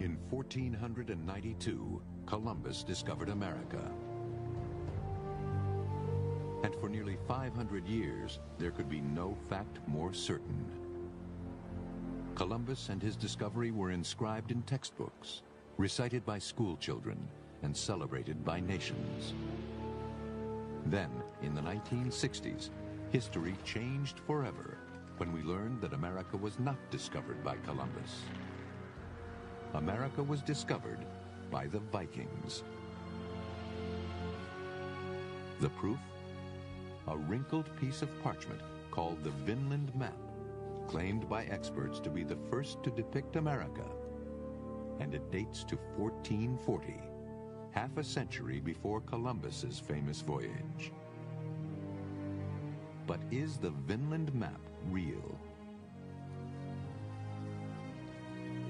In 1492, Columbus discovered America. And for nearly 500 years, there could be no fact more certain. Columbus and his discovery were inscribed in textbooks, recited by school children, and celebrated by nations. Then, in the 1960s, history changed forever when we learned that America was not discovered by Columbus. America was discovered by the Vikings. The proof? A wrinkled piece of parchment called the Vinland Map, claimed by experts to be the first to depict America. And it dates to 1440, half a century before Columbus's famous voyage. But is the Vinland Map real?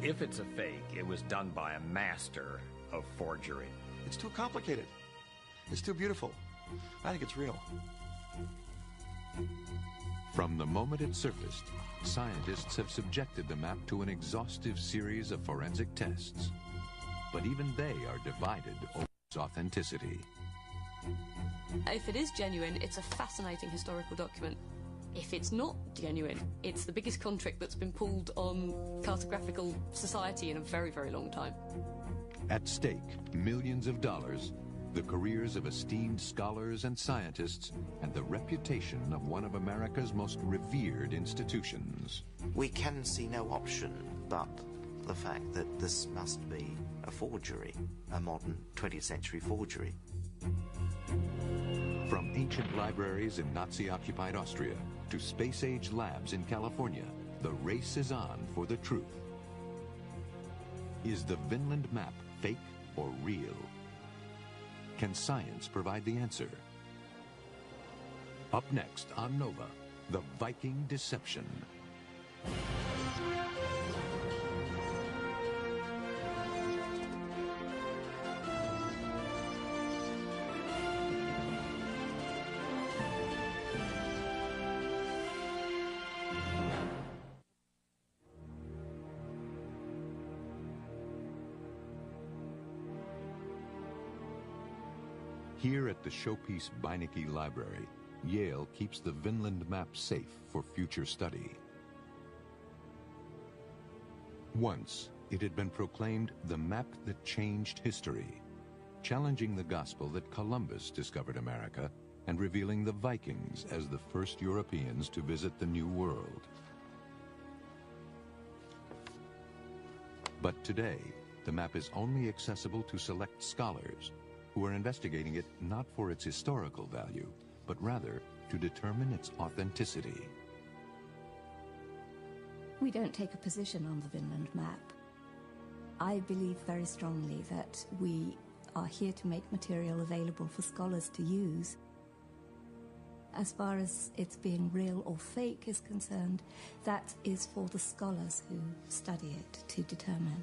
If it's a fake, it was done by a master of forgery. It's too complicated. It's too beautiful. I think it's real. From the moment it surfaced, scientists have subjected the map to an exhaustive series of forensic tests. But even they are divided over its authenticity. If it is genuine, it's a fascinating historical document. If it's not genuine, it's the biggest con trick that's been pulled on cartographical society in a very, very long time. At stake, millions of dollars, the careers of esteemed scholars and scientists, and the reputation of one of America's most revered institutions. We can see no option but the fact that this must be a forgery, a modern 20th century forgery. From ancient libraries in Nazi-occupied Austria to space-age labs in California, the race is on for the truth. Is the Vinland Map fake or real? Can science provide the answer? Up next on Nova, the Viking Deception. Here at the showpiece Beinecke Library, Yale keeps the Vinland Map safe for future study. Once, it had been proclaimed the map that changed history, challenging the gospel that Columbus discovered America and revealing the Vikings as the first Europeans to visit the New World. But today, the map is only accessible to select scholars who are investigating it not for its historical value, but rather to determine its authenticity. We don't take a position on the Vinland Map. I believe very strongly that we are here to make material available for scholars to use. As far as it's being real or fake is concerned, that is for the scholars who study it to determine.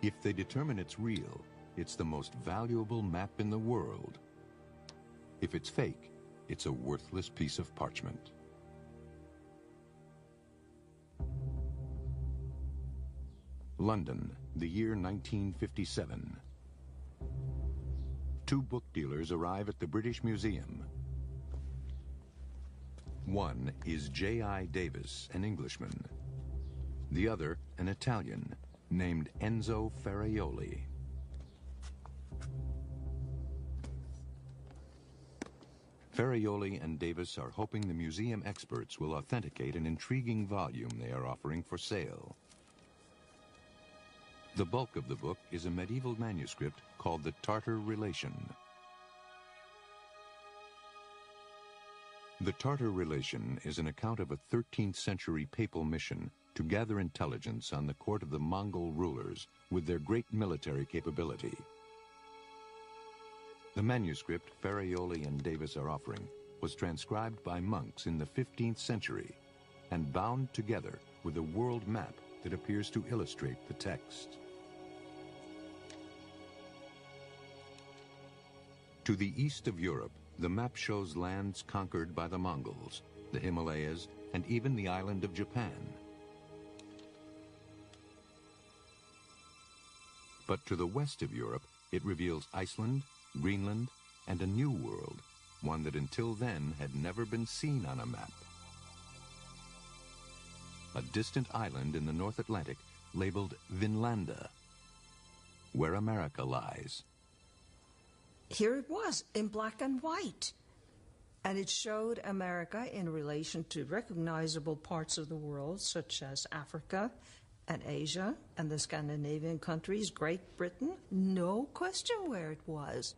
If they determine it's real, it's the most valuable map in the world. If it's fake, it's a worthless piece of parchment. London, the year 1957. Two book dealers arrive at the British Museum. One is J.I. Davis, an Englishman. The other, an Italian, named Enzo Ferraioli. Ferraioli and Davis are hoping the museum experts will authenticate an intriguing volume they are offering for sale. The bulk of the book is a medieval manuscript called the Tartar Relation. The Tartar Relation is an account of a 13th century papal mission to gather intelligence on the court of the Mongol rulers with their great military capability. The manuscript Ferraioli and Davis are offering was transcribed by monks in the 15th century and bound together with a world map that appears to illustrate the text. To the east of Europe, the map shows lands conquered by the Mongols, the Himalayas, and even the island of Japan. But to the west of Europe, it reveals Iceland, Greenland, and a new world, one that until then had never been seen on a map. A distant island in the North Atlantic labeled Vinlanda, where America lies. Here it was, in black and white. And it showed America in relation to recognizable parts of the world, such as Africa and Asia and the Scandinavian countries, Great Britain. No question where it was.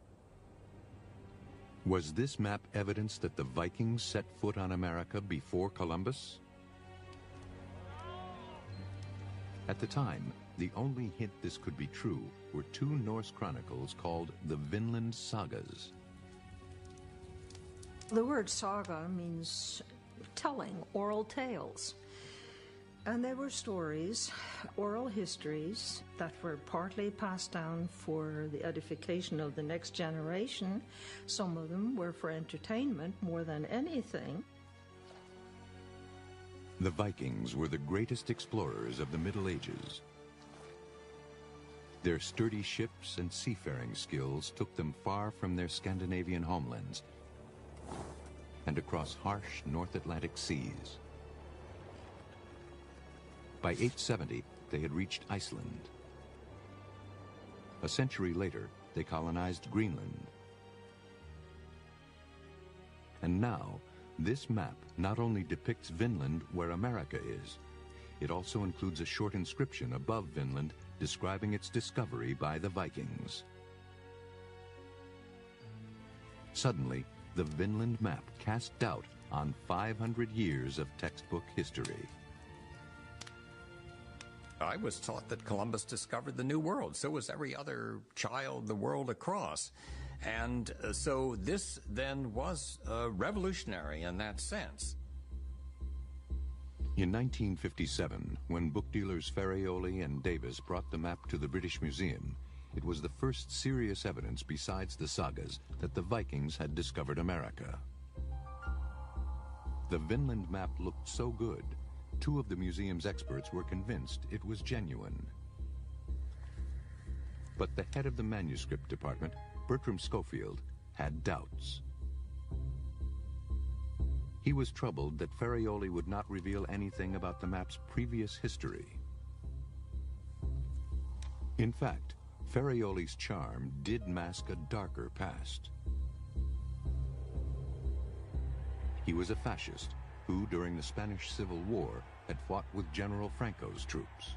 Was this map evidence that the Vikings set foot on America before Columbus? At the time, the only hint this could be true were two Norse chronicles called the Vinland Sagas. The word saga means telling, oral tales. And they were stories, oral histories, that were partly passed down for the edification of the next generation. Some of them were for entertainment more than anything. The Vikings were the greatest explorers of the Middle Ages. Their sturdy ships and seafaring skills took them far from their Scandinavian homelands and across harsh North Atlantic seas. By 870, they had reached Iceland. A century later, they colonized Greenland. And now, this map not only depicts Vinland where America is, it also includes a short inscription above Vinland describing its discovery by the Vikings. Suddenly, the Vinland map cast doubt on 500 years of textbook history. I was taught that Columbus discovered the New World. So was every other child the world across. And so this then was revolutionary in that sense. In 1957, when book dealers Ferrioli and Davis brought the map to the British Museum, it was the first serious evidence besides the sagas that the Vikings had discovered America. The Vinland map looked so good, two of the museum's experts were convinced it was genuine. But the head of the manuscript department, Bertram Schofield, had doubts. He was troubled that Ferrioli would not reveal anything about the map's previous history. In fact, Ferrioli's charm did mask a darker past. He was a fascist who, during the Spanish Civil War, had fought with General Franco's troops.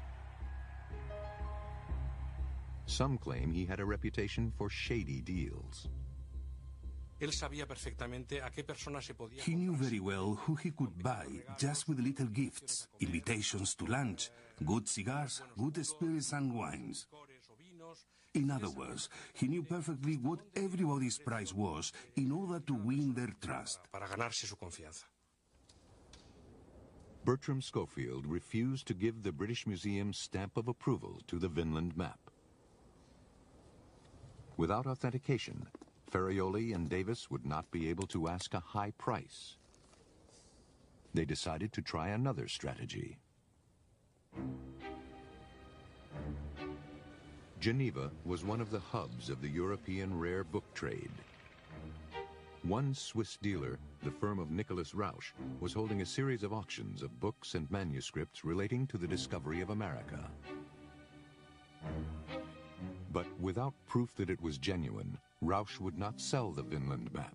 Some claim he had a reputation for shady deals. He knew very well who he could buy just with little gifts, invitations to lunch, good cigars, good spirits and wines. In other words, he knew perfectly what everybody's price was in order to win their trust. Bertram Schofield refused to give the British Museum's stamp of approval to the Vinland map. Without authentication, Ferrioli and Davis would not be able to ask a high price. They decided to try another strategy. Geneva was one of the hubs of the European rare book trade. One Swiss dealer, the firm of Nicholas Rausch, was holding a series of auctions of books and manuscripts relating to the discovery of America. But without proof that it was genuine, Rausch would not sell the Vinland map.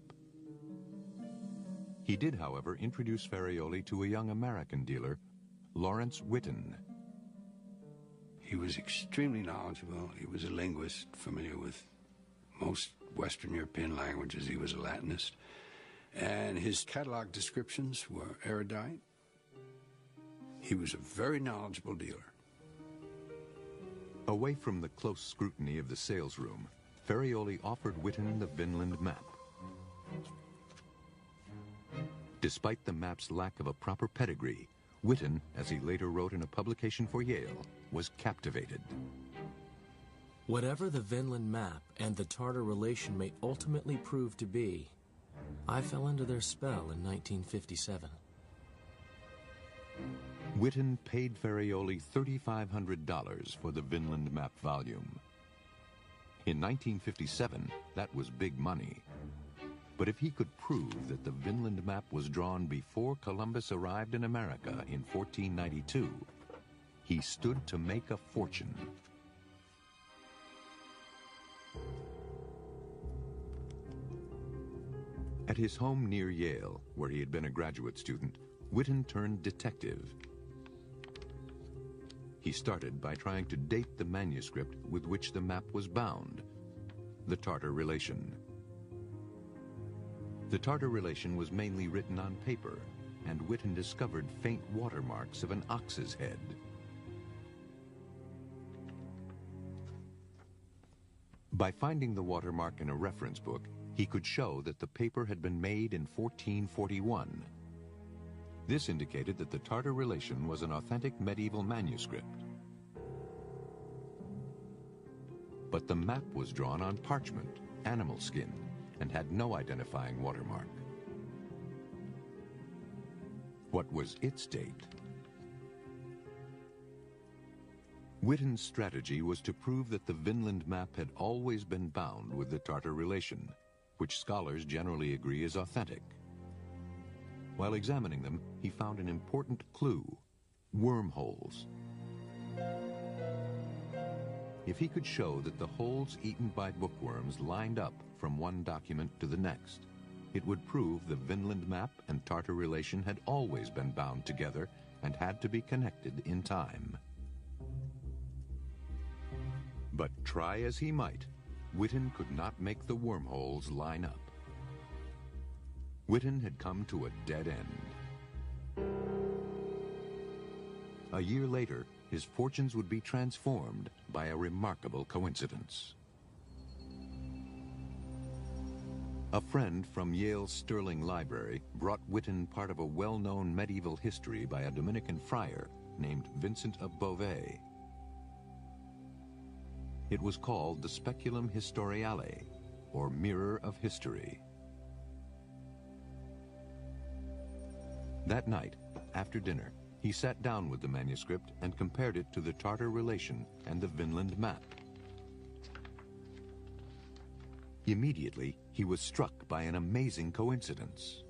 He did, however, introduce Ferrioli to a young American dealer, Lawrence Whitten. He was extremely knowledgeable. He was a linguist, familiar with most Western European languages. He was a Latinist. And his catalog descriptions were erudite. He was a very knowledgeable dealer. Away from the close scrutiny of the sales room, Ferrioli offered Whitten the Vinland map. Despite the map's lack of a proper pedigree, Whitten, as he later wrote in a publication for Yale, was captivated. Whatever the Vinland map and the Tartar relation may ultimately prove to be, I fell under their spell in 1957. Whitten paid Ferrioli $3,500 for the Vinland map volume. In 1957, that was big money. But if he could prove that the Vinland map was drawn before Columbus arrived in America in 1492, he stood to make a fortune. At his home near Yale, where he had been a graduate student, Witten turned detective. He started by trying to date the manuscript with which the map was bound, the Tartar Relation. The Tartar Relation was mainly written on paper, and Witten discovered faint watermarks of an ox's head. By finding the watermark in a reference book, he could show that the paper had been made in 1441. This indicated that the Tartar Relation was an authentic medieval manuscript. But the map was drawn on parchment, animal skin, and had no identifying watermark. What was its date? Witten's strategy was to prove that the Vinland map had always been bound with the Tartar Relation, which scholars generally agree is authentic. While examining them, he found an important clue: wormholes. If he could show that the holes eaten by bookworms lined up from one document to the next, it would prove the Vinland map and Tartar Relation had always been bound together and had to be connected in time. But try as he might, Witten could not make the wormholes line up. Witten had come to a dead end. A year later, his fortunes would be transformed by a remarkable coincidence. A friend from Yale's Sterling Library brought Witten part of a well-known medieval history by a Dominican friar named Vincent of Beauvais. It was called the Speculum Historiale, or Mirror of History. That night, after dinner, he sat down with the manuscript and compared it to the Tartar Relation and the Vinland map. Immediately, he was struck by an amazing coincidence.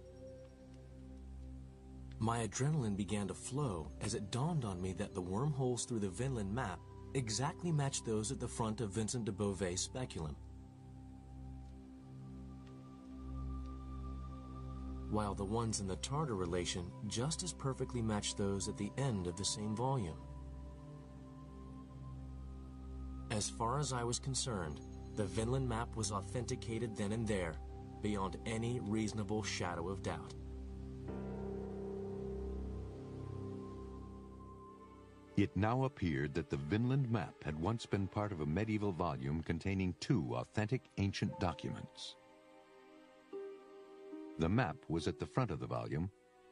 My adrenaline began to flow as it dawned on me that the wormholes through the Vinland map exactly matched those at the front of Vincent de Beauvais' speculum. While the ones in the Tartar Relation just as perfectly matched those at the end of the same volume. As far as I was concerned, the Vinland map was authenticated then and there, beyond any reasonable shadow of doubt. It now appeared that the Vinland map had once been part of a medieval volume containing two authentic ancient documents. The map was at the front of the volume,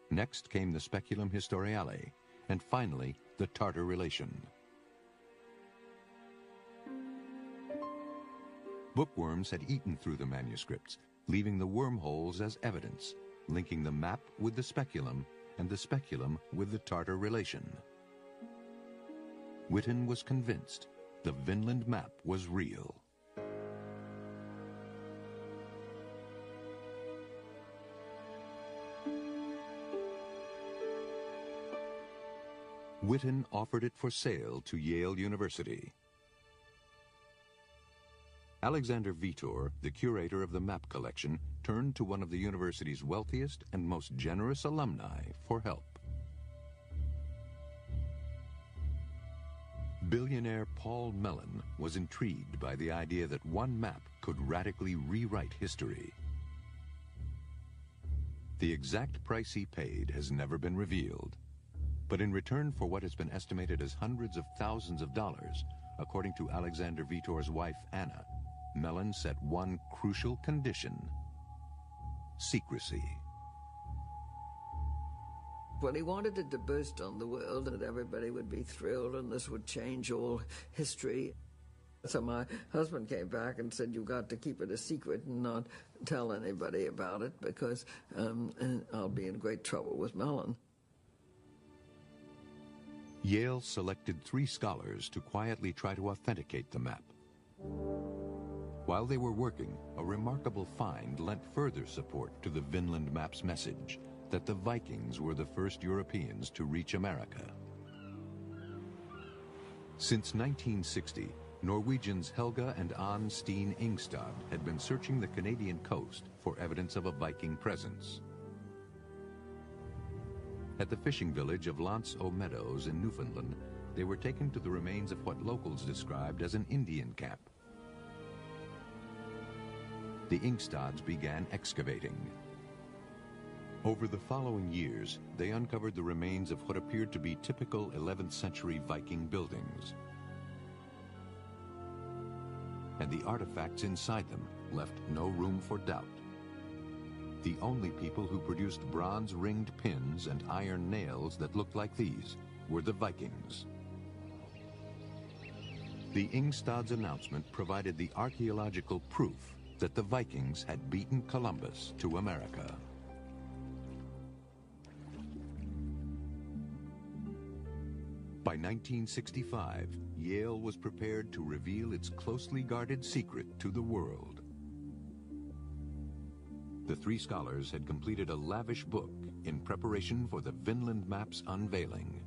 next came the Speculum Historiale, and finally the Tartar Relation. Bookworms had eaten through the manuscripts, leaving the wormholes as evidence, linking the map with the speculum and the speculum with the Tartar Relation. Witten was convinced the Vinland map was real. Witten offered it for sale to Yale University. Alexander Vitor, the curator of the map collection, turned to one of the university's wealthiest and most generous alumni for help. Billionaire Paul Mellon was intrigued by the idea that one map could radically rewrite history. The exact price he paid has never been revealed. But in return for what has been estimated as hundreds of thousands of dollars, according to Alexander Vitor's wife, Anna, Mellon set one crucial condition: secrecy. Well, he wanted it to burst on the world and everybody would be thrilled and this would change all history. So my husband came back and said, "You've got to keep it a secret and not tell anybody about it because I'll be in great trouble with Mellon." Yale selected 3 scholars to quietly try to authenticate the map. While they were working, a remarkable find lent further support to the Vinland map's message that the Vikings were the first Europeans to reach America. Since 1960, Norwegians Helga and Ann Steen Ingstad had been searching the Canadian coast for evidence of a Viking presence. At the fishing village of Lance aux Meadows in Newfoundland, they were taken to the remains of what locals described as an Indian camp. The Ingstads began excavating. Over the following years, they uncovered the remains of what appeared to be typical 11th century Viking buildings. And the artifacts inside them left no room for doubt. The only people who produced bronze ringed pins and iron nails that looked like these were the Vikings. The Ingstad's announcement provided the archaeological proof that the Vikings had beaten Columbus to America. By 1965, Yale was prepared to reveal its closely guarded secret to the world. The three scholars had completed a lavish book in preparation for the Vinland map's unveiling.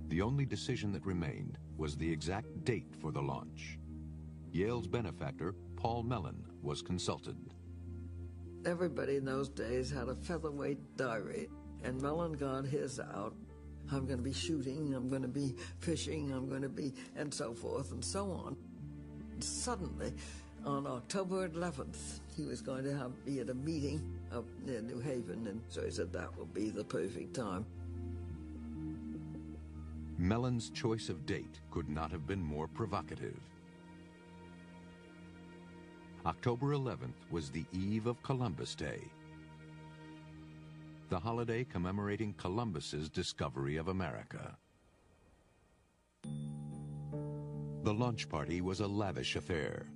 The only decision that remained was the exact date for the launch. Yale's benefactor, Paul Mellon, was consulted. Everybody in those days had a featherweight diary, and Mellon got his out. I'm going to be shooting, I'm going to be fishing, I'm going to be, and so forth and so on. Suddenly, on October 11th, he was going to be at a meeting up near New Haven, and so he said that will be the perfect time. Mellon's choice of date could not have been more provocative. October 11th was the eve of Columbus Day, the holiday commemorating Columbus's discovery of America. The launch party was a lavish affair.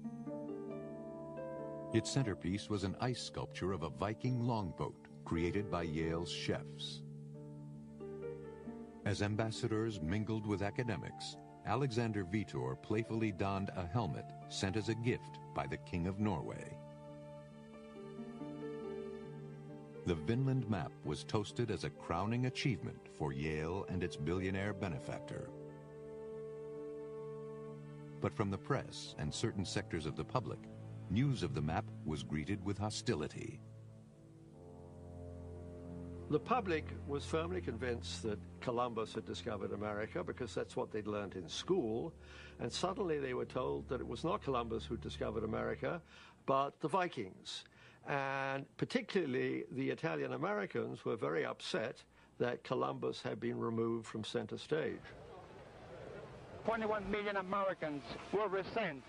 Its centerpiece was an ice sculpture of a Viking longboat created by Yale's chefs. As ambassadors mingled with academics, Alexander Vitor playfully donned a helmet sent as a gift by the King of Norway. The Vinland map was toasted as a crowning achievement for Yale and its billionaire benefactor. But from the press and certain sectors of the public, news of the map was greeted with hostility. The public was firmly convinced that Columbus had discovered America because that's what they'd learned in school, and suddenly they were told that it was not Columbus who discovered America, but the Vikings. And particularly the Italian Americans were very upset that Columbus had been removed from center stage. 21 million Americans will resent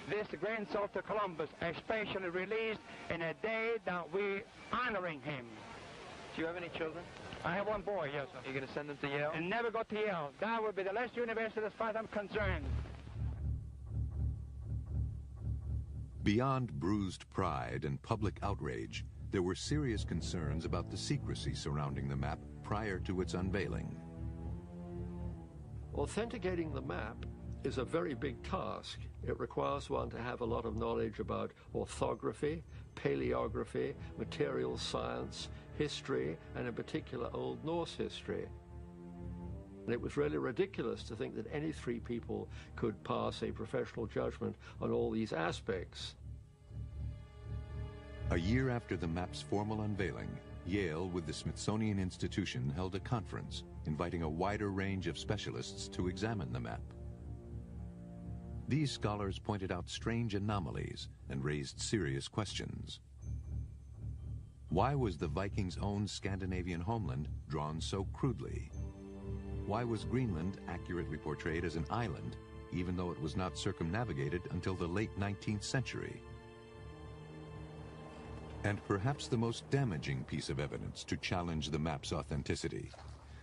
this great insult to Columbus, especially released in a day that we're honoring him. Do you have any children? I have one boy, yes, sir. Are you going to send them to Yale? And never go to Yale. That would be the last university as far as I'm concerned. Beyond bruised pride and public outrage, there were serious concerns about the secrecy surrounding the map prior to its unveiling. Authenticating the map is a very big task. It requires one to have a lot of knowledge about orthography, paleography, material science, history, and in particular Old Norse history. And it was really ridiculous to think that any three people could pass a professional judgment on all these aspects. A year after the map's formal unveiling, Yale, with the Smithsonian Institution, held a conference inviting a wider range of specialists to examine the map. These scholars pointed out strange anomalies and raised serious questions. Why was the Vikings' own Scandinavian homeland drawn so crudely? Why was Greenland accurately portrayed as an island, even though it was not circumnavigated until the late 19th century? And perhaps the most damaging piece of evidence to challenge the map's authenticity,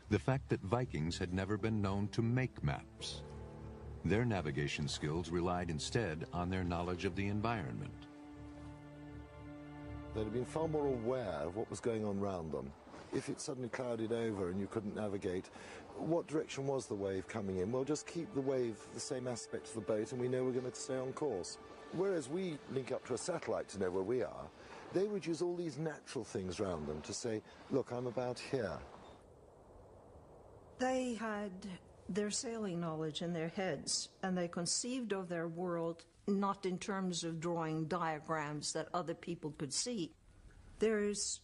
the fact that Vikings had never been known to make maps. Their navigation skills relied instead on their knowledge of the environment. They'd have been far more aware of what was going on around them if it suddenly clouded over and you couldn't navigate, what direction was the wave coming in? Well, just keep the wave the same aspect of the boat and we know we're going to stay on course. Whereas we link up to a satellite to know where we are, they would use all these natural things around them to say, look, I'm about here. They had their sailing knowledge in their heads, and they conceived of their world not in terms of drawing diagrams that other people could see. There's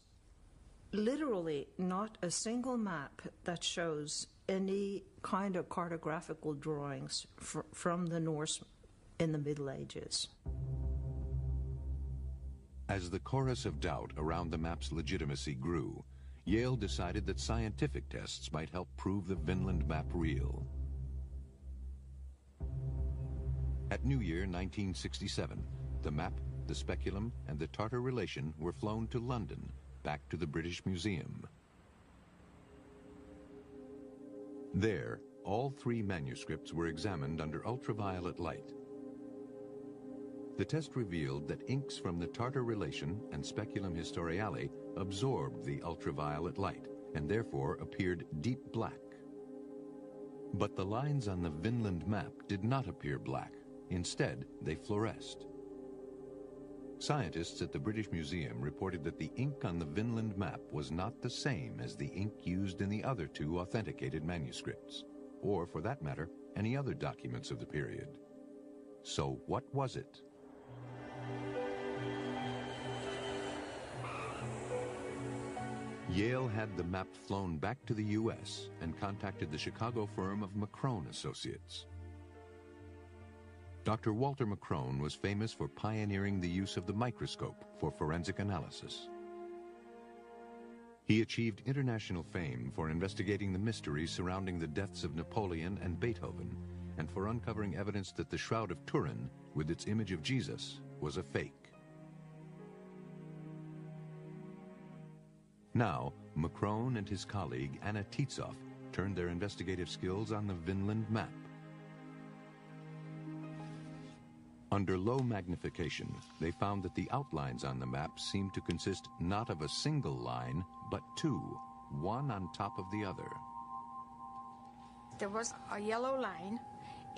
literally not a single map that shows any kind of cartographical drawings from the Norse in the Middle Ages. As the chorus of doubt around the map's legitimacy grew, Yale decided that scientific tests might help prove the Vinland map real. At New Year 1967, the map, the speculum, and the Tartar relation were flown to London, back to the British Museum. There, all three manuscripts were examined under ultraviolet light. The test revealed that inks from the Tartar relation and Speculum Historiale absorbed the ultraviolet light and therefore appeared deep black. But the lines on the Vinland map did not appear black. Instead, they fluoresced. Scientists at the British Museum reported that the ink on the Vinland map was not the same as the ink used in the other two authenticated manuscripts, or, for that matter, any other documents of the period. So what was it? Yale had the map flown back to the U.S. and contacted the Chicago firm of McCrone Associates. Dr. Walter McCrone was famous for pioneering the use of the microscope for forensic analysis. He achieved international fame for investigating the mysteries surrounding the deaths of Napoleon and Beethoven, and for uncovering evidence that the Shroud of Turin, with its image of Jesus, was a fake. Now, McCrone and his colleague Anna Tietzoff turned their investigative skills on the Vinland map. Under low magnification, they found that the outlines on the map seemed to consist not of a single line, but two, one on top of the other. There was a yellow line,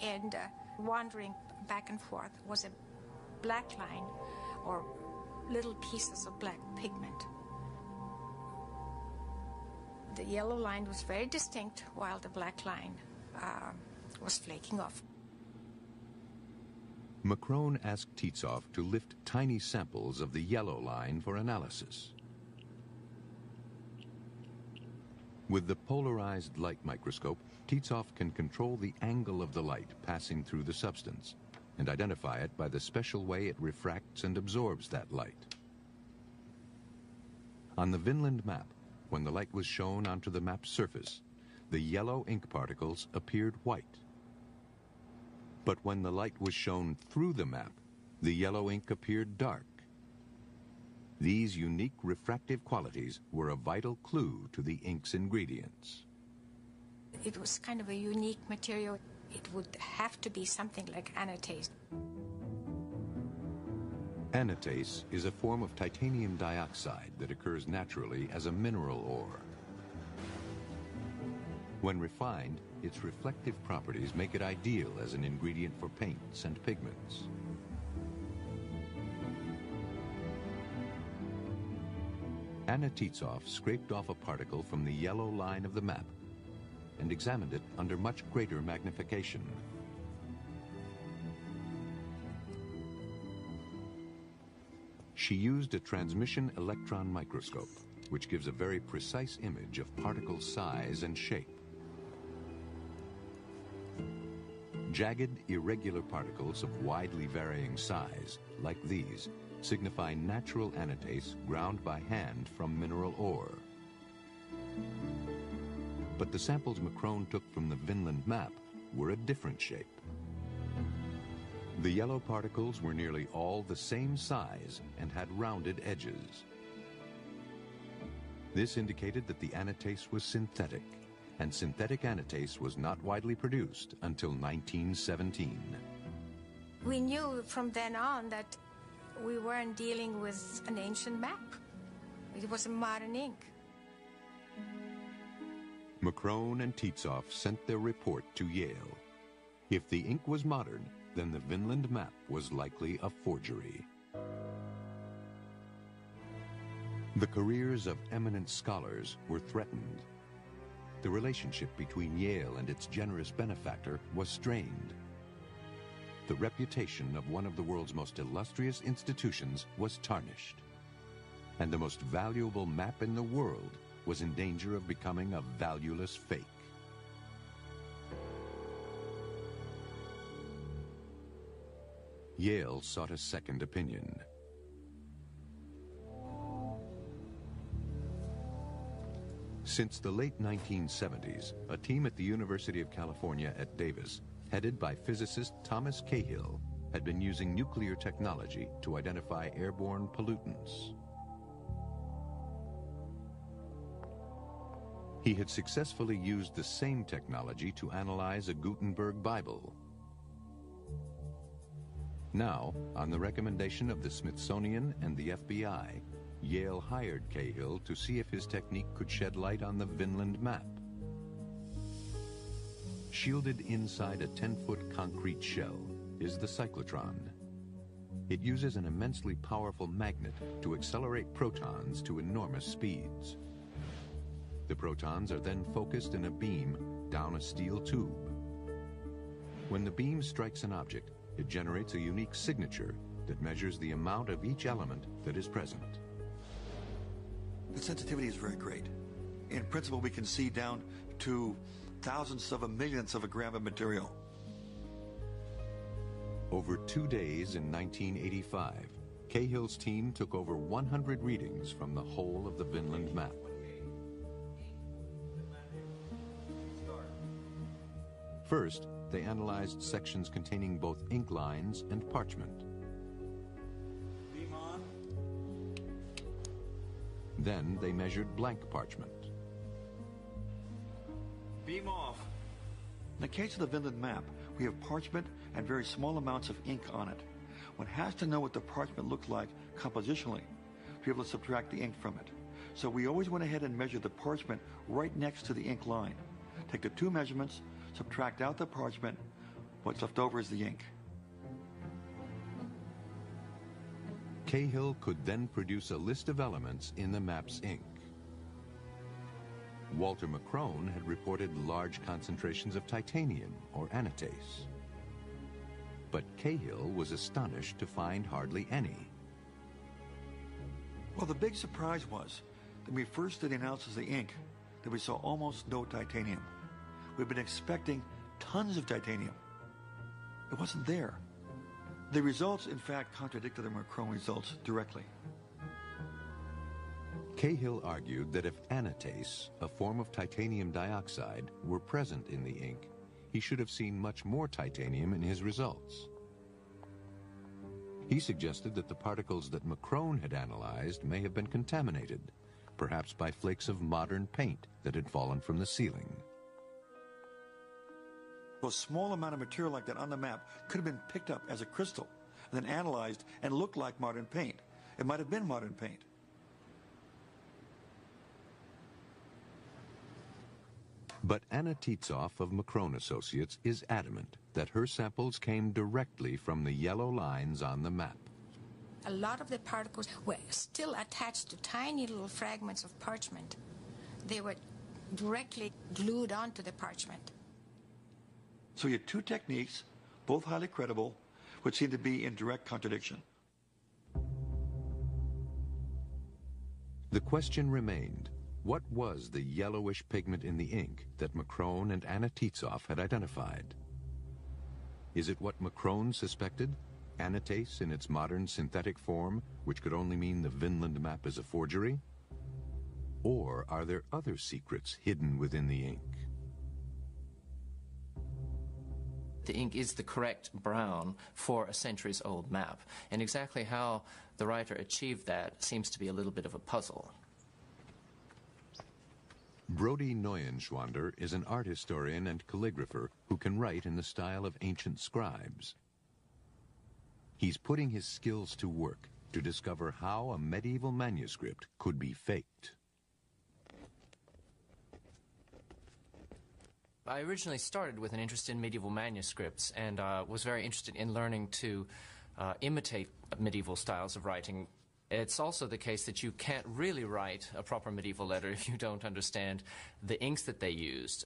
and wandering back and forth was a black line, or little pieces of black pigment. The yellow line was very distinct, while the black line was flaking off. McCrone asked Tietzoff to lift tiny samples of the yellow line for analysis. With the polarized light microscope, Tietzoff can control the angle of the light passing through the substance and identify it by the special way it refracts and absorbs that light. On the Vinland map, when the light was shown onto the map's surface, the yellow ink particles appeared white. But when the light was shown through the map, the yellow ink appeared dark. These unique refractive qualities were a vital clue to the ink's ingredients. It was kind of a unique material. It would have to be something like anatase. Anatase is a form of titanium dioxide that occurs naturally as a mineral ore. When refined, its reflective properties make it ideal as an ingredient for paints and pigments. Anna Tietzoff scraped off a particle from the yellow line of the map and examined it under much greater magnification. She used a transmission electron microscope, which gives a very precise image of particle size and shape. Jagged, irregular particles of widely varying size, like these, signify natural anatase ground by hand from mineral ore. But the samples McCrone took from the Vinland map were a different shape. The yellow particles were nearly all the same size and had rounded edges. This indicated that the anatase was synthetic, and synthetic anatase was not widely produced until 1917. We knew from then on that we weren't dealing with an ancient map. It was a modern ink. McCrone and Tietzoff sent their report to Yale. If the ink was modern, then the Vinland map was likely a forgery. The careers of eminent scholars were threatened. The relationship between Yale and its generous benefactor was strained. The reputation of one of the world's most illustrious institutions was tarnished. And the most valuable map in the world was in danger of becoming a valueless fake. Yale sought a second opinion. Since the late 1970s, a team at the University of California at Davis, headed by physicist Thomas Cahill, had been using nuclear technology to identify airborne pollutants. He had successfully used the same technology to analyze a Gutenberg Bible. Now, on the recommendation of the Smithsonian and the FBI, Yale hired Cahill to see if his technique could shed light on the Vinland map. Shielded inside a 10-foot concrete shell is the cyclotron. It uses an immensely powerful magnet to accelerate protons to enormous speeds. The protons are then focused in a beam down a steel tube. When the beam strikes an object, it generates a unique signature that measures the amount of each element that is present. The sensitivity is very great. In principle, we can see down to thousandths of a millionth of a gram of material. Over 2 days in 1985, Cahill's team took over 100 readings from the whole of the Vinland map. First, they analyzed sections containing both ink lines and parchment. Beam on. Then they measured blank parchment. Beam off. In the case of the Vinland map, we have parchment and very small amounts of ink on it. One has to know what the parchment looks like compositionally to be able to subtract the ink from it. So we always went ahead and measured the parchment right next to the ink line. Take the two measurements, subtract out the parchment, what's left over is the ink. Cahill could then produce a list of elements in the map's ink. Walter McCrone had reported large concentrations of titanium or anatase. But Cahill was astonished to find hardly any. Well, the big surprise was that when we first did the analysis of the ink, that we saw almost no titanium. We've been expecting tons of titanium. It wasn't there. The results, in fact, contradicted the McCrone results directly. Cahill argued that if anatase, a form of titanium dioxide, were present in the ink, he should have seen much more titanium in his results. He suggested that the particles that McCrone had analyzed may have been contaminated, perhaps by flakes of modern paint that had fallen from the ceiling. A small amount of material like that on the map could have been picked up as a crystal and then analyzed and looked like modern paint. It might have been modern paint. But Anna Tietzoff of McCrone Associates is adamant that her samples came directly from the yellow lines on the map. A lot of the particles were still attached to tiny little fragments of parchment. They were directly glued onto the parchment. So you had two techniques, both highly credible, which seemed to be in direct contradiction. The question remained, what was the yellowish pigment in the ink that McCrone and Anna Tietzoff had identified? Is it what McCrone suspected, anatase in its modern synthetic form, which could only mean the Vinland map is a forgery? Or are there other secrets hidden within the ink? The ink is the correct brown for a centuries-old map, and exactly how the writer achieved that seems to be a little bit of a puzzle. Brody Neuenschwander is an art historian and calligrapher who can write in the style of ancient scribes. He's putting his skills to work to discover how a medieval manuscript could be faked. I originally started with an interest in medieval manuscripts and was very interested in learning to imitate medieval styles of writing. It's also the case that you can't really write a proper medieval letter if you don't understand the inks that they used.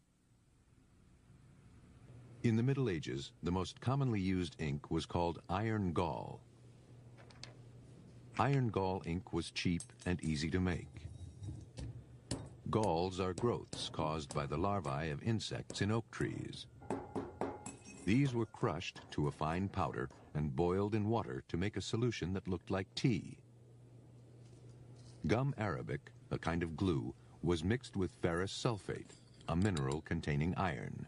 In the Middle Ages, the most commonly used ink was called iron gall. Iron gall ink was cheap and easy to make. Galls are growths caused by the larvae of insects in oak trees. These were crushed to a fine powder and boiled in water to make a solution that looked like tea. Gum arabic, a kind of glue, was mixed with ferrous sulfate, a mineral containing iron.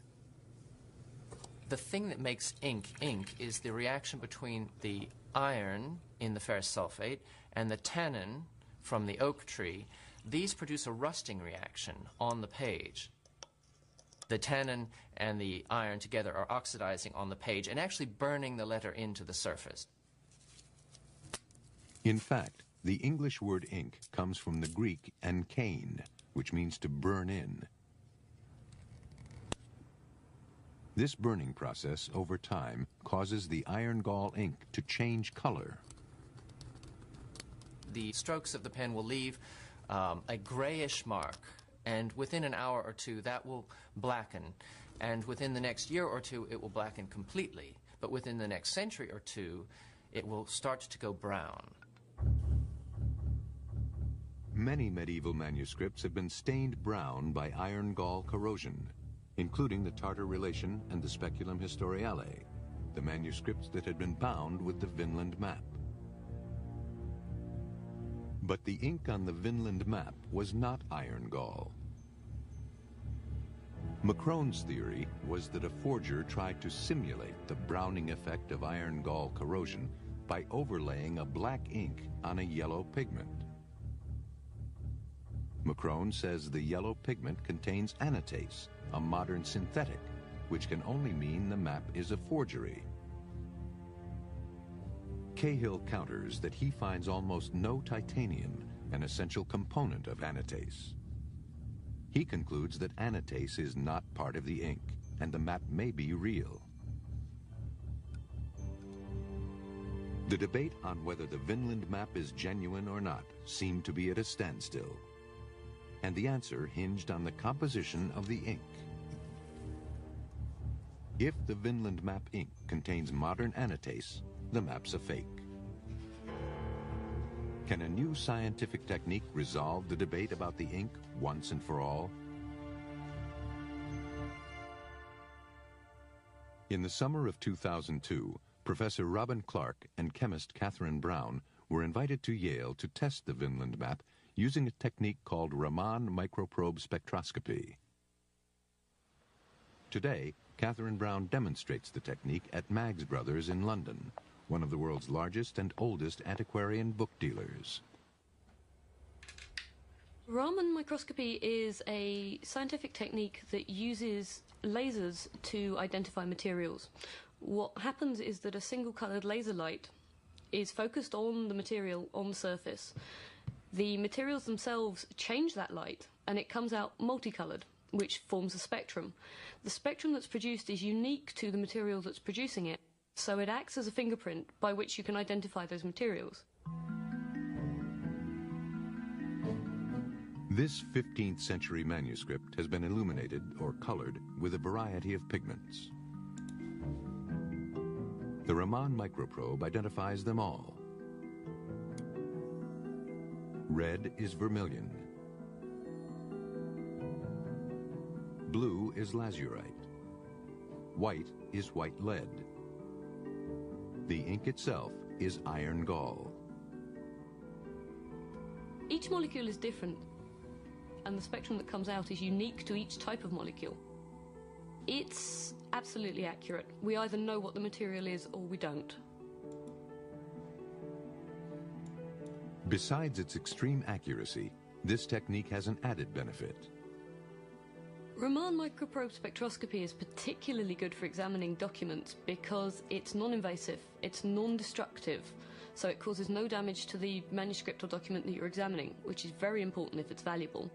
The thing that makes ink is the reaction between the iron in the ferrous sulfate and the tannin from the oak tree. These produce a rusting reaction on the page. The tannin and the iron together are oxidizing on the page and actually burning the letter into the surface. In fact, the English word ink comes from the Greek enkein, which means to burn in. This burning process over time causes the iron gall ink to change color. The strokes of the pen will leave a grayish mark, and within an hour or two that will blacken, and within the next year or two it will blacken completely, but within the next century or two it will start to go brown. Many medieval manuscripts have been stained brown by iron gall corrosion, including the Tartar Relation and the Speculum Historiale, the manuscripts that had been bound with the Vinland map. But the ink on the Vinland map was not iron gall. Macrone's theory was that a forger tried to simulate the browning effect of iron gall corrosion by overlaying a black ink on a yellow pigment. Macrone says the yellow pigment contains anatase, a modern synthetic, which can only mean the map is a forgery. Cahill counters that he finds almost no titanium, an essential component of anatase. He concludes that anatase is not part of the ink, and the map may be real. The debate on whether the Vinland map is genuine or not seemed to be at a standstill, and the answer hinged on the composition of the ink. If the Vinland map ink contains modern anatase, the map's a fake. Can a new scientific technique resolve the debate about the ink once and for all? In the summer of 2002, Professor Robin Clark and chemist Catherine Brown were invited to Yale to test the Vinland map using a technique called Raman microprobe spectroscopy. Today, Catherine Brown demonstrates the technique at Maggs Brothers in London, one of the world's largest and oldest antiquarian book dealers. Raman microscopy is a scientific technique that uses lasers to identify materials. What happens is that a single-colored laser light is focused on the material on the surface. The materials themselves change that light, and it comes out multicolored, which forms a spectrum. The spectrum that's produced is unique to the material that's producing it, so it acts as a fingerprint by which you can identify those materials. This 15th century manuscript has been illuminated or colored with a variety of pigments. The Raman microprobe identifies them all. Red is vermilion. Blue is lazurite. White is white lead. The ink itself is iron gall. Each molecule is different, and the spectrum that comes out is unique to each type of molecule. It's absolutely accurate. We either know what the material is or we don't. Besides its extreme accuracy, this technique has an added benefit. Raman microprobe spectroscopy is particularly good for examining documents because it's non-invasive, it's non-destructive, so it causes no damage to the manuscript or document that you're examining, which is very important if it's valuable.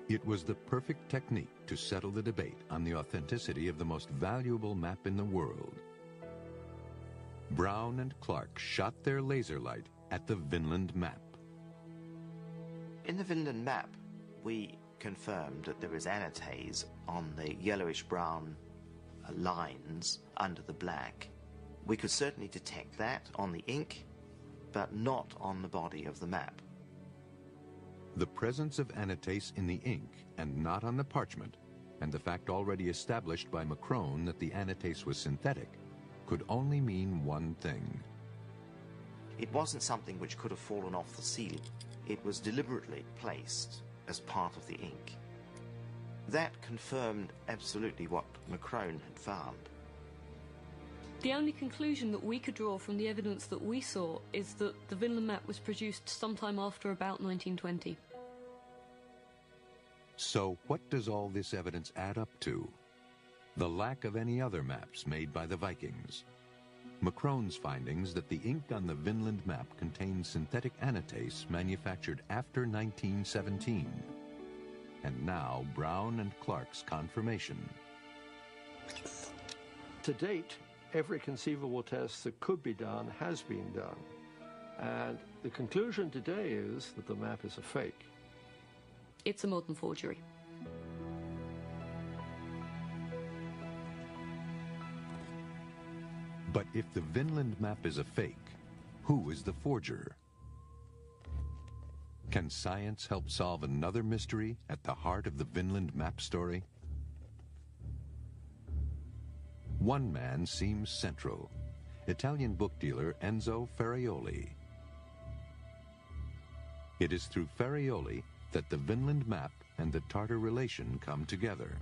It was the perfect technique to settle the debate on the authenticity of the most valuable map in the world. Brown and Clark shot their laser light at the Vinland map. In the Vinland map, we confirmed that there is anatase on the yellowish-brown lines under the black. We could certainly detect that on the ink, but not on the body of the map. The presence of anatase in the ink and not on the parchment, and the fact already established by Macron that the anatase was synthetic, could only mean one thing. It wasn't something which could have fallen off the seal. It was deliberately placed as part of the ink. That confirmed absolutely what Macron had found. The only conclusion that we could draw from the evidence that we saw is that the Vinland map was produced sometime after about 1920. So what does all this evidence add up to? The lack of any other maps made by the Vikings. Macron's findings that the ink on the Vinland map contains synthetic anatase manufactured after 1917. And now Brown and Clark's confirmation. To date, every conceivable test that could be done has been done. And the conclusion today is that the map is a fake. It's a modern forgery. But if the Vinland map is a fake, who is the forger? Can science help solve another mystery at the heart of the Vinland map story? One man seems central, Italian book dealer Enzo Ferraioli. It is through Ferraioli that the Vinland map and the Tartar relation come together.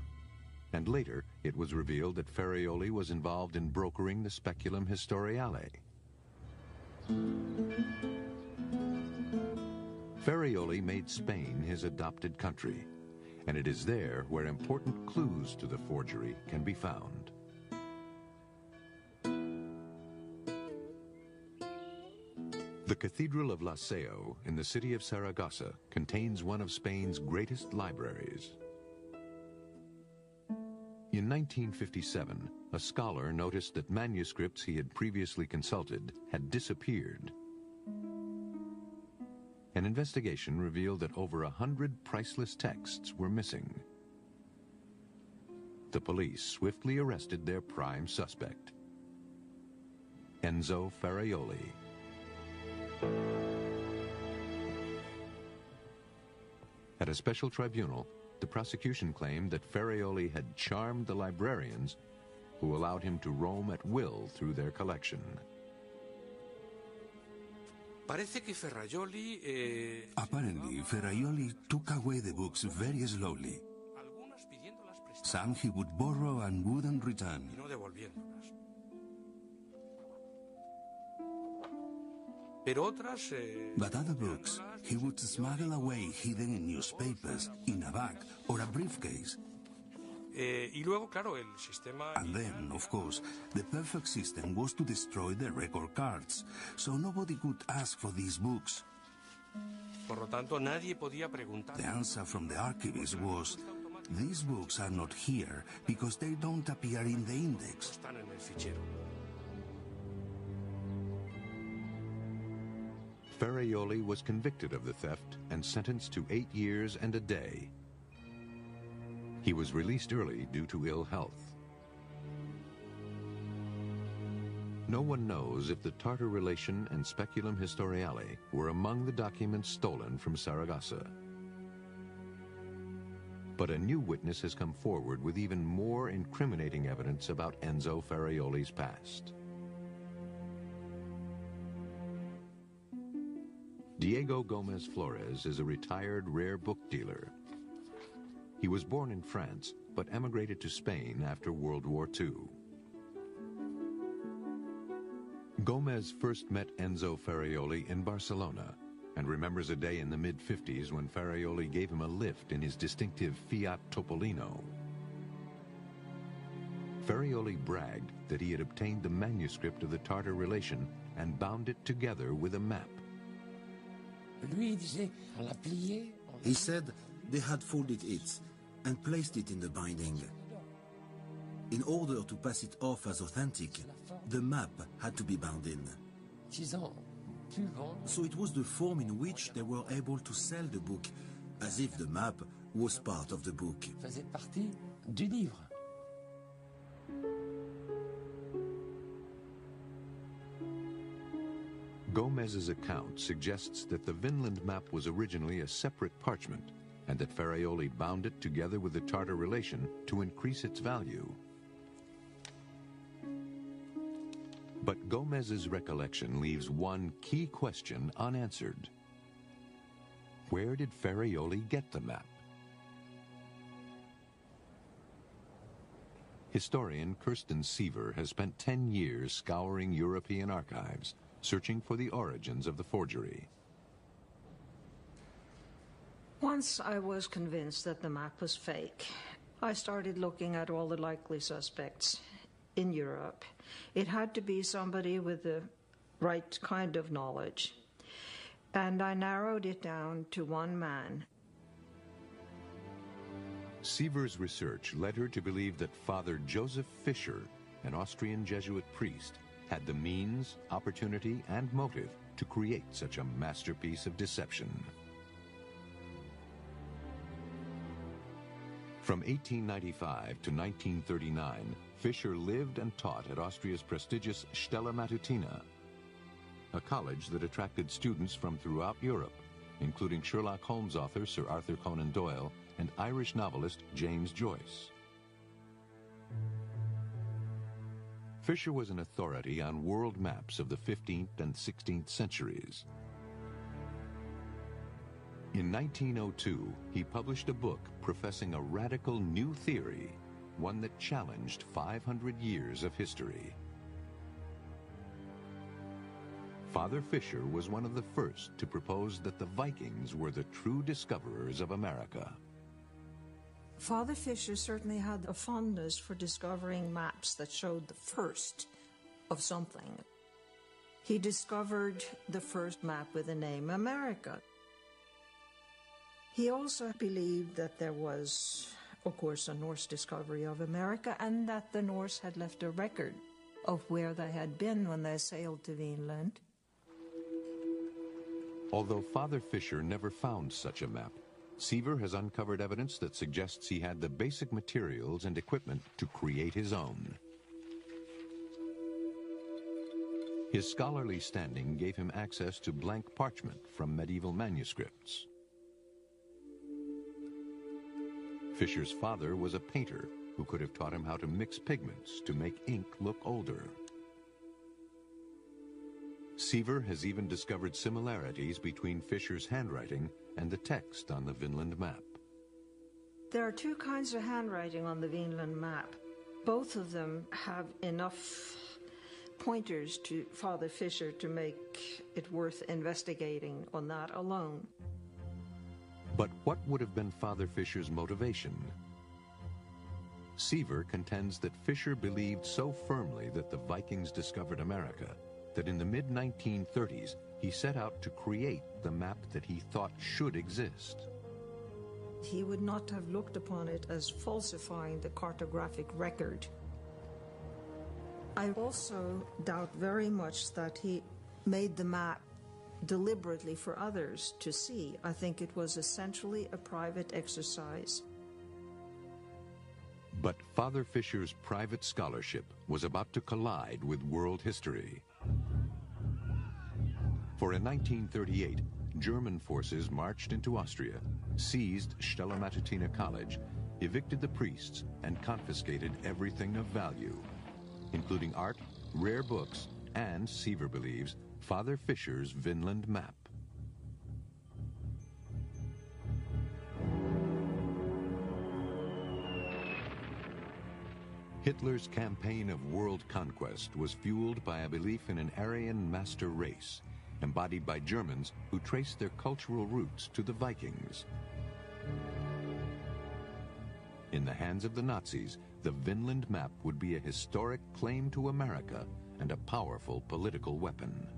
And later, it was revealed that Ferraioli was involved in brokering the Speculum Historiale. Ferraioli made Spain his adopted country, and it is there where important clues to the forgery can be found. The Cathedral of La Seu in the city of Saragossa contains one of Spain's greatest libraries. In 1957, a scholar noticed that manuscripts he had previously consulted had disappeared. An investigation revealed that over 100 priceless texts were missing. The police swiftly arrested their prime suspect, Enzo Ferraioli. At a special tribunal, the prosecution claimed that Ferraioli had charmed the librarians who allowed him to roam at will through their collection. Apparently, Ferraioli took away the books very slowly. Some he would borrow and wouldn't return. But other books he would smuggle away hidden in newspapers, in a bag or a briefcase. And then, of course, the perfect system was to destroy the record cards, so nobody could ask for these books. The answer from the archivist was, these books are not here because they don't appear in the index. Ferraioli was convicted of the theft and sentenced to 8 years and a day. He was released early due to ill health. No one knows if the Tartar relation and Speculum Historiale were among the documents stolen from Saragossa. But a new witness has come forward with even more incriminating evidence about Enzo Ferraioli's past. Diego Gomez Flores is a retired rare book dealer. He was born in France, but emigrated to Spain after World War II. Gomez first met Enzo Ferraioli in Barcelona and remembers a day in the mid-50s when Ferraioli gave him a lift in his distinctive Fiat Topolino. Ferraioli bragged that he had obtained the manuscript of the Tartar relation and bound it together with a map. He said, They had folded it and placed it in the binding. In order to pass it off as authentic, the map had to be bound in. So it was the form in which they were able to sell the book, as if the map was part of the book. Gomez's account suggests that the Vinland map was originally a separate parchment and that Ferraioli bound it together with the Tartar relation to increase its value. But Gomez's recollection leaves one key question unanswered. Where did Ferraioli get the map? Historian Kirsten Siever has spent 10 years scouring European archives, searching for the origins of the forgery. Once I was convinced that the map was fake, I started looking at all the likely suspects in Europe. It had to be somebody with the right kind of knowledge. And I narrowed it down to one man. Siever's research led her to believe that Father Joseph Fischer, an Austrian Jesuit priest, had the means, opportunity, and motive to create such a masterpiece of deception. From 1895 to 1939, Fischer lived and taught at Austria's prestigious Stella Matutina, a college that attracted students from throughout Europe, including Sherlock Holmes author Sir Arthur Conan Doyle and Irish novelist James Joyce. Fischer was an authority on world maps of the 15th and 16th centuries. In 1902, he published a book professing a radical new theory, one that challenged 500 years of history. Father Fischer was one of the first to propose that the Vikings were the true discoverers of America. Father Fischer certainly had a fondness for discovering maps that showed the first of something. He discovered the first map with the name America. He also believed that there was, of course, a Norse discovery of America, and that the Norse had left a record of where they had been when they sailed to Vinland. Although Father Fischer never found such a map, Siever has uncovered evidence that suggests he had the basic materials and equipment to create his own. His scholarly standing gave him access to blank parchment from medieval manuscripts. Fischer's father was a painter who could have taught him how to mix pigments to make ink look older. Siever has even discovered similarities between Fischer's handwriting and the text on the Vinland map. There are two kinds of handwriting on the Vinland map. Both of them have enough pointers to Father Fischer to make it worth investigating on that alone. But what would have been Father Fischer's motivation? Siever contends that Fischer believed so firmly that the Vikings discovered America that in the mid-1930s he set out to create the map that he thought should exist. He would not have looked upon it as falsifying the cartographic record. I also doubt very much that he made the map deliberately for others to see. I think it was essentially a private exercise. But Father Fischer's private scholarship was about to collide with world history. For in 1938, German forces marched into Austria, seized Stella Matutina College, evicted the priests, and confiscated everything of value, including art, rare books, and, Siever believes, Father Fischer's Vinland map. Hitler's campaign of world conquest was fueled by a belief in an Aryan master race, embodied by Germans who traced their cultural roots to the Vikings. In the hands of the Nazis, the Vinland map would be a historic claim to America and a powerful political weapon.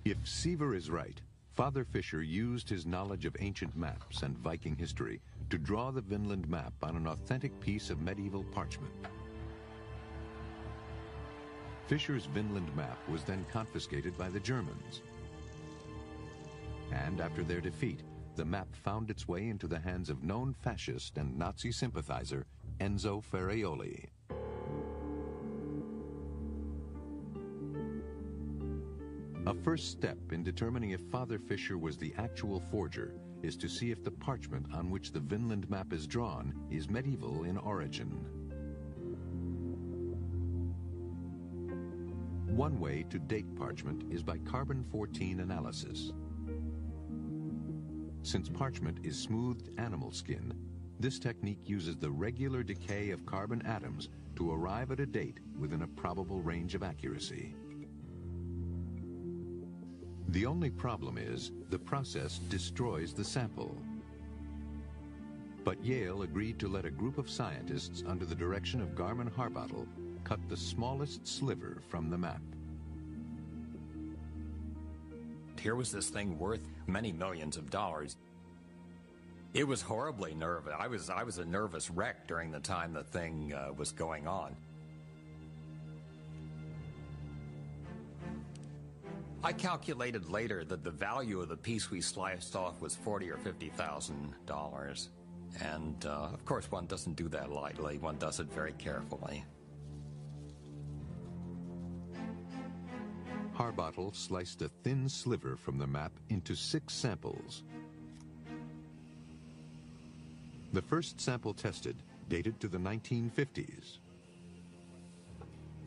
If Siever is right, Father Fisher used his knowledge of ancient maps and Viking history to draw the Vinland map on an authentic piece of medieval parchment. Fisher's Vinland map was then confiscated by the Germans. And after their defeat, the map found its way into the hands of known fascist and Nazi sympathizer Enzo Ferraioli. A first step in determining if Father Fisher was the actual forger is to see if the parchment on which the Vinland map is drawn is medieval in origin. One way to date parchment is by carbon-14 analysis. Since parchment is smoothed animal skin, this technique uses the regular decay of carbon atoms to arrive at a date within a probable range of accuracy. The only problem is the process destroys the sample. But Yale agreed to let a group of scientists under the direction of Garman Harbottle cut the smallest sliver from the map. Here was this thing worth many millions of dollars. It was horribly nervous. I was a nervous wreck during the time the thing was going on. I calculated later that the value of the piece we sliced off was $40,000 or $50,000. And of course, one doesn't do that lightly. One does it very carefully. Harbottle sliced a thin sliver from the map into 6 samples. The first sample tested dated to the 1950s.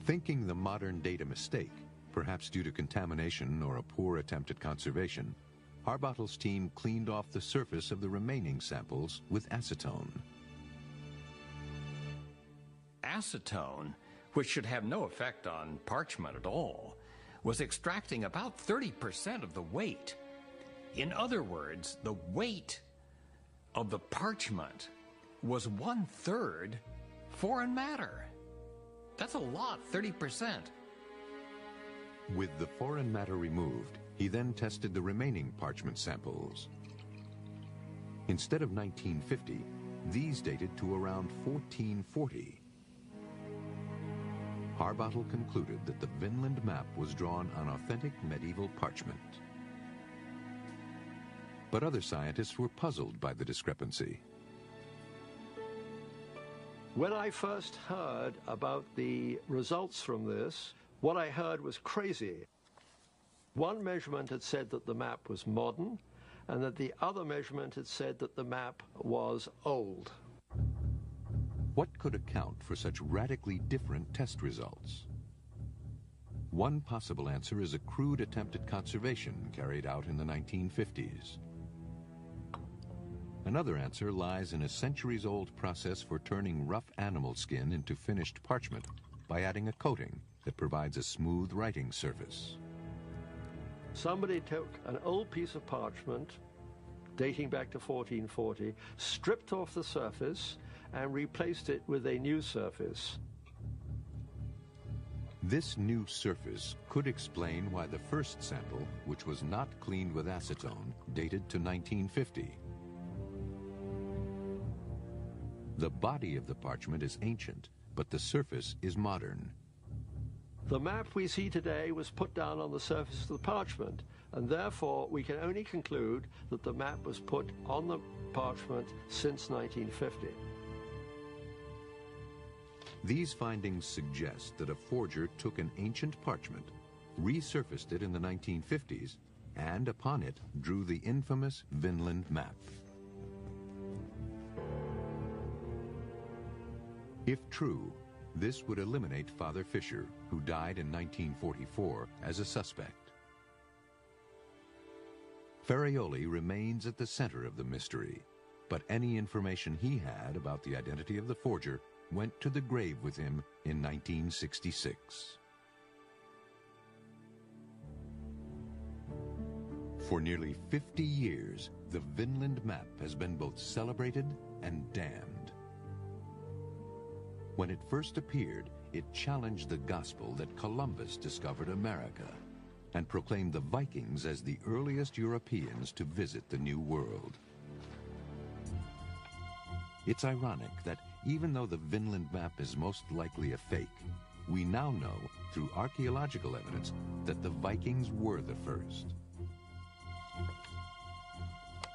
Thinking the modern date a mistake, perhaps due to contamination or a poor attempt at conservation, Harbottle's team cleaned off the surface of the remaining samples with acetone. Acetone, which should have no effect on parchment at all, was extracting about 30% of the weight. In other words, the weight of the parchment was 1/3 foreign matter. That's a lot, 30%. With the foreign matter removed, he then tested the remaining parchment samples. Instead of 1950, these dated to around 1440. Harbottle concluded that the Vinland map was drawn on authentic medieval parchment. But other scientists were puzzled by the discrepancy. When I first heard about the results from this, what I heard was crazy. One measurement had said that the map was modern, and that the other measurement had said that the map was old. What could account for such radically different test results? One possible answer is a crude attempt at conservation carried out in the 1950s. Another answer lies in a centuries-old process for turning rough animal skin into finished parchment by adding a coating that provides a smooth writing surface. Somebody took an old piece of parchment dating back to 1440, stripped off the surface, and replaced it with a new surface. This new surface could explain why the first sample, which was not cleaned with acetone, dated to 1950. The body of the parchment is ancient, but the surface is modern. The map we see today was put down on the surface of the parchment, and therefore we can only conclude that the map was put on the parchment since 1950. These findings suggest that a forger took an ancient parchment, resurfaced it in the 1950s, and upon it drew the infamous Vinland map. If true, this would eliminate Father Fisher, who died in 1944, as a suspect. Ferraioli remains at the center of the mystery, but any information he had about the identity of the forger went to the grave with him in 1966. For nearly 50 years, the Vinland map has been both celebrated and damned. When it first appeared, it challenged the gospel that Columbus discovered America. and proclaimed the Vikings as the earliest Europeans to visit the New World. It's ironic that even though the Vinland map is most likely a fake, we now know through archaeological evidence that the Vikings were the first.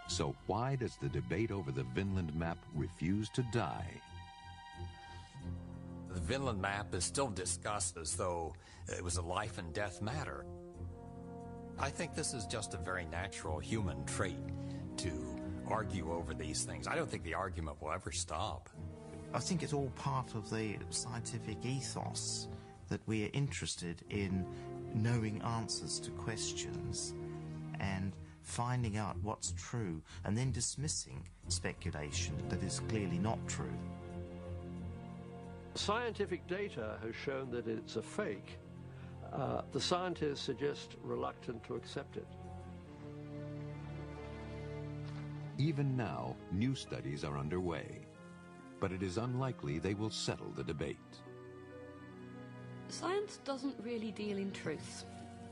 So why does the debate over the Vinland map refuse to die? The Vinland map is still discussed as though it was a life and death matter. I think this is just a very natural human trait to argue over these things. I don't think the argument will ever stop. I think it's all part of the scientific ethos that we are interested in knowing answers to questions and finding out what's true and then dismissing speculation that is clearly not true. Scientific data has shown that it's a fake. The scientists are just reluctant to accept it. Even now, new studies are underway, but it is unlikely they will settle the debate. Science doesn't really deal in truth,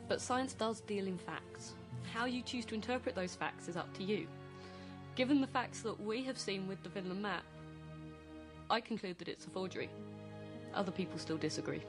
but science does deal in facts. How you choose to interpret those facts is up to you. Given the facts that we have seen with the Vinland map, I conclude that it's a forgery. Other people still disagree.